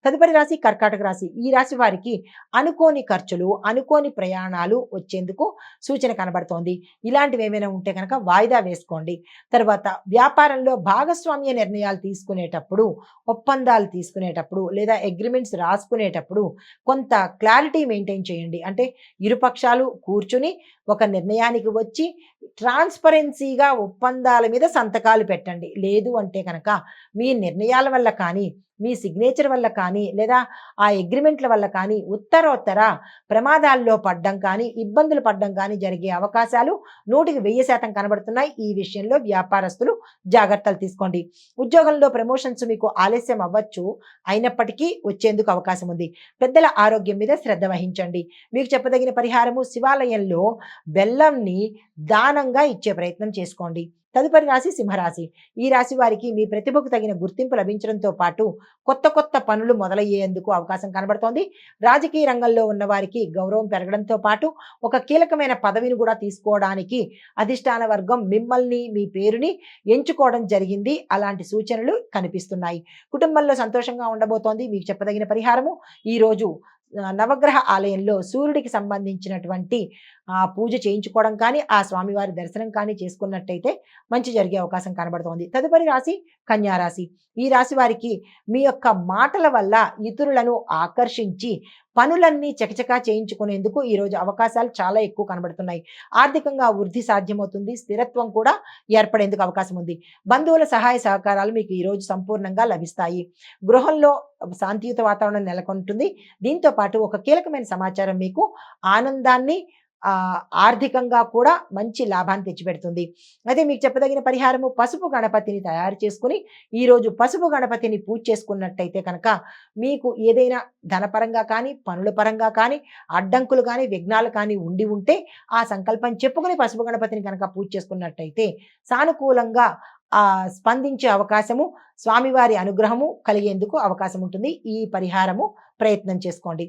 తదుపరి రాశి కర్కాటక రాశి. ఈ రాశి వారికి అనుకోని ఖర్చులు, అనుకోని ప్రయాణాలు వచ్చేందుకు సూచన కనబడుతోంది. ఇలాంటివి ఏమైనా ఉంటే కనుక వాయిదా వేసుకోండి. తర్వాత వ్యాపారంలో భాగస్వామ్య నిర్ణయాలు తీసుకునేటప్పుడు, ఒప్పందాలు తీసుకునేటప్పుడు లేదా అగ్రిమెంట్స్ రాసుకునేటప్పుడు కొంత క్లారిటీ మెయింటైన్ చేయండి. అంటే ఇరుపక్షాలు కూర్చుని ఒక నిర్ణయానికి వచ్చి ట్రాన్స్పరెన్సీగా ఒప్పందాల మీద సంతకాలు పెట్టండి. లేదు అంటే కనుక మీ నిర్ణయాల వల్ల కానీ, మీ సిగ్నేచర్ వల్ల కానీ లేదా ఆ అగ్రిమెంట్ల వల్ల కానీ ఉత్తరోత్తర ప్రమాదాల్లో పడ్డం కానీ, ఇబ్బందులు పడ్డం కానీ జరిగే అవకాశాలు 100% కనబడుతున్నాయి. ఈ విషయంలో వ్యాపారస్తులు జాగ్రత్తలు తీసుకోండి. ఉద్యోగంలో ప్రమోషన్స్ మీకు ఆలస్యం అవ్వచ్చు, అయినప్పటికీ వచ్చేందుకు అవకాశం ఉంది. పెద్దల ఆరోగ్యం మీద శ్రద్ధ వహించండి. మీకు చెప్పదగిన పరిహారము, శివాలయంలో బెల్లంని దానంగా ఇచ్చే ప్రయత్నం చేసుకోండి. తదుపరి రాశి సింహరాశి. ఈ రాశి వారికి మీ ప్రతిభకు తగిన గుర్తింపు లభించడంతో పాటు కొత్త కొత్త పనులు మొదలయ్యేందుకు అవకాశం కనబడుతోంది. రాజకీయ రంగంలో ఉన్న వారికి గౌరవం పెరగడంతో పాటు ఒక కీలకమైన పదవిని కూడా తీసుకోవడానికి అధిష్టాన వర్గం మిమ్మల్ని, మీ పేరుని ఎంచుకోవడం జరిగింది. అలాంటి సూచనలు కనిపిస్తున్నాయి. కుటుంబంలో సంతోషంగా ఉండబోతోంది. మీకు చెప్పదగిన పరిహారము, ఈరోజు నవగ్రహ ఆలయంలో సూర్యుడికి సంబంధించినటువంటి పూజ చేయించుకోవడం కానీ, ఆ స్వామివారి దర్శనం కానీ చేసుకున్నట్టయితే మంచి జరిగే అవకాశం కనబడుతోంది. తదుపరి రాశి కన్యా రాశి. ఈ రాశి వారికి మీ యొక్క మాటల వల్ల ఇతరులను ఆకర్షించి పనులన్నీ చకచకా చేయించుకునేందుకు ఈరోజు అవకాశాలు చాలా ఎక్కువ కనబడుతున్నాయి. ఆర్థికంగా వృద్ధి సాధ్యమవుతుంది. స్థిరత్వం కూడా ఏర్పడేందుకు అవకాశం ఉంది. బంధువుల సహాయ సహకారాలు మీకు ఈరోజు సంపూర్ణంగా లభిస్తాయి. గృహంలో శాంతియుత వాతావరణం నెలకొంటుంది. దీంతో పాటు ఒక కీలకమైన సమాచారం మీకు ఆనందాన్ని, ఆర్థికంగా కూడా మంచి లాభాన్ని తెచ్చిపెడుతుంది. అయితే మీకు చెప్పదగిన పరిహారము, పసుపు గణపతిని తయారు చేసుకుని ఈరోజు పసుపు గణపతిని పూజ చేసుకున్నట్టయితే కనుక మీకు ఏదైనా ధనపరంగా కానీ, పనుల పరంగా కానీ, అడ్డంకులు కానీ, విఘ్నాలు కానీ ఉంటే ఆ సంకల్పం చెప్పుకుని పసుపు గణపతిని కనుక పూజ చేసుకున్నట్టయితే సానుకూలంగా స్పందించే అవకాశము, స్వామివారి అనుగ్రహము కలిగేందుకు అవకాశం ఉంటుంది. ఈ పరిహారము ప్రయత్నం చేసుకోండి.